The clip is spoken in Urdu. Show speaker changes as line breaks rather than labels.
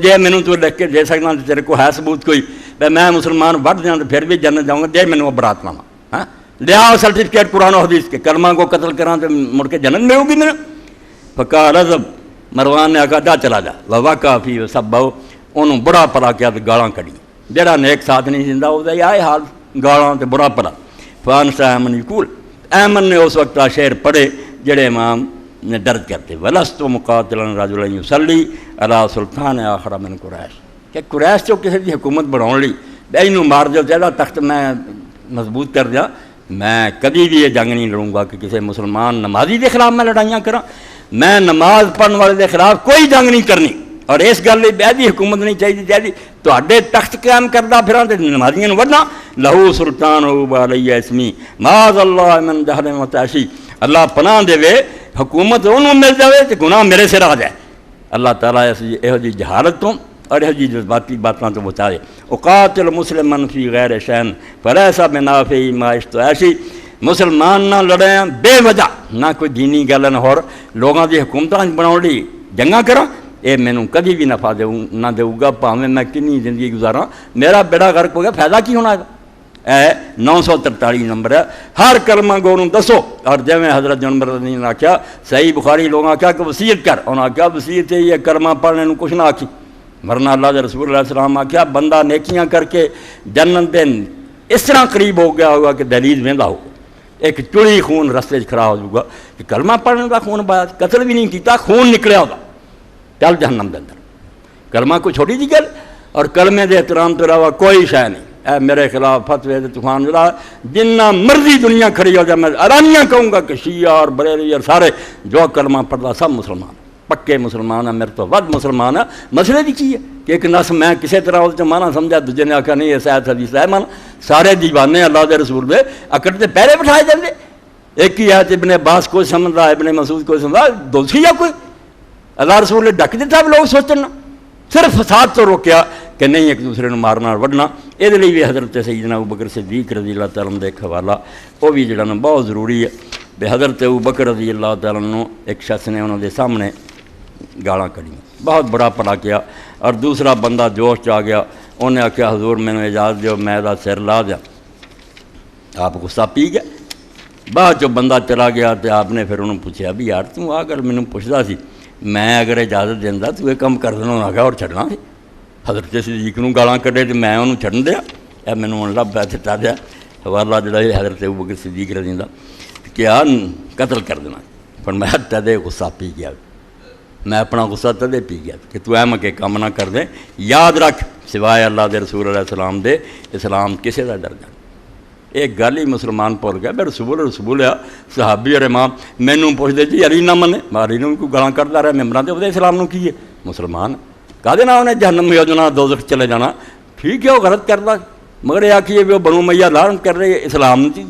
جے مینوں تو لکھ کے دے سکنا تیرے کو ہے ثبوت کوئی میں مسلمان وڈ دیاں تو پھر بھی جنت جاؤں گا، دے مینوں برات لاواں، ہاں لیا سرٹیفکیٹ قرآن و حدیث کے، کلمہ کو قتل کراں تو مڑ کے جنت ملے گی میرے. فقال اذهب، مروان نے آکھا جا چلا جا، ووقع فی وسبہ، انہوں برا پلا کیا تو گالاں کڑی، جڑا نیک ساتھ نہیں زندہ ہو جائے آئے حال گالاں تے برا پلا. فانسا ایمن یقول، ایمن نے اس وقت شعر پڑھے جڑے امام نے درج کرتے، ولست مقاتلا رجلا یصلی علی سلطان آخر من قریش، کہ قریش تو کسی کی حکومت بناؤ لی اینوں مار جو چاہتا تخت میں مضبوط کر دیا، میں کبھی بھی یہ جنگ نہیں لڑوں گا کہ کسی مسلمان نمازی کے خلاف میں لڑائیاں کراں، میں نماز پڑھنے والے کے خلاف کوئی جنگ نہیں کرنی، اور اس گل بہدی حکومت نہیں چاہیے چاہیے تواڈے تخت قیام کردہ پھراں تے نمازیاں نوں وڈنا، لہو سلطان علیہ اسمی معاذ اللہ من جہل وتعشی، اللہ پناہ دے حکومت انہوں مل جائے تو گناہ میرے سر آ جائے، اللہ تعالیٰ یہو جی جہالت تو اور یہو جی جذباتی باتوں تو بچا دے. اقاتل مسلمن فی غیر شین فلیسا بنافع ما عشت عیشی، مسلمان نہ لڑیں بے وجہ، نہ کوئی دینی گل نہ ہور لوگاں دی حکومتاں بناؤ لی جنگاں کراں، اے مینوں کبھی بھی نفع نہ دے گا، پاویں میں کنی زندگی گزاراں، میرا بیڑا غرق ہو گیا، فائدہ کی ہونا ہے. 943 نمبر ہے. ہر کلمہ گوروں دسو، اور جی میں حضرت جنبر نے آخیا صحیح بخاری لوگوں آخیا کہ وصیت کر، انہوں نے آخیا وصیت ہے یہ کلمہ پڑھنے کو کچھ نہ آکھی، ورنہ اللہ کے رسول علیہ السلام آخیا بندہ نیکیاں کر کے جنت دن اس طرح قریب ہو گیا ہوگا کہ دہلیز وہندا ہوگا، ایک چڑی خون رستے کھڑا ہو جائے گا کہ کلمہ پڑھنے کا خون بایا، قتل بھی نہیں کیتا، خون نکلیا ہوگا، چل جہنم دے اندر. کلمہ کوئی چھوٹی جی گل، اور کلمے دے احترام تو علاوہ کوئی شے نہیں. اے میرے خلاف فتوے دے طوفان جڑا جنہ مرضی دنیا کھڑی ہو جائے، میں ارانیاں کہوں گا کہ شیعہ اور بریلوی اور سارے جو کلمہ پڑھتا سب مسلمان پکے مسلمان ہیں، میرے تو ود مسلمان ہیں. مسئلے بھی کی ہے کہ ایک نس میں کسی طرح اس مانا سمجھا، دوجے نے آخیا نہیں یہ شاید حدیث ہے مانا، سارے دیوانے اللہ دے رسول دے اکڑ تے پہرے بٹھائے جاندے. ایک ہی ہے ابن عباس کوئی سمجھدا، ابن مسعود کوئی سمجھدا، دوسری یا کوئی اللہ رسول نے ڈک دیتا بھی لوگ سوچنا، صرف فساد تو روکیا کہ نہیں ایک دوسرے کو مارنا اور وڈنا. یہ بھی حضرت سیدنا ابوبکر صدیق رضی اللہ تعالیٰ عنہ ایک حوالہ وہ بھی جڑا نا بہت ضروری ہے. بے حضرت ابوبکر رضی اللہ تعالیٰ عنہ ایک شخص نے انہوں دے سامنے گالاں کڑیاں، بہت بڑا پڑا کیا، اور دوسرا بندہ جوش چ آ گیا، انہیں آخیا حضور میں نے اجازت دیو میں دا سر لا دیا. آپ غصہ پی گیا. بعد جو بندہ چلا گیا تو آپ نے پھر انہوں پوچھا بھی یار تو آ کر مینوں پوچھدا سی، میں اگر اجازت دینا تو یہ کم کر دینا، آ گیا اور چھڑنا سی. حضرت صدیق نوں گالاں کڈے تو میں انہوں چھڑن دیا، اے مینوں لب پہ چٹا دیا حوالہ جڑا ہے حضرت ابوبکر صدیق رضی اللہ کیا قتل کر دینا. فرمایا تدے غصہ پی گیا، میں اپنا غصہ تدے پی گیا کہ تو ایم کے کام نہ کر دیں. یاد رکھ سوائے اللہ دے رسول علیہ السلام دے اسلام کسے دا درجہ. ایک گل ہی مسلمان بھول گیا، میں رسول ہے صحابی اور امام، مینوں پوچھ دے جی علی نہ منے، علی نوں کوئی گالاں کرتا رہا ممبراں تے وہ اسلام نوں کی ہے مسلمان کہدے نہ انہیں جہنم میں جانا دوزخ چلے جانا. ٹھیک ہے وہ غلط کرتا، مگر یہ آخیے بھی وہ بنو امیہ لعنت کر رہے اسلام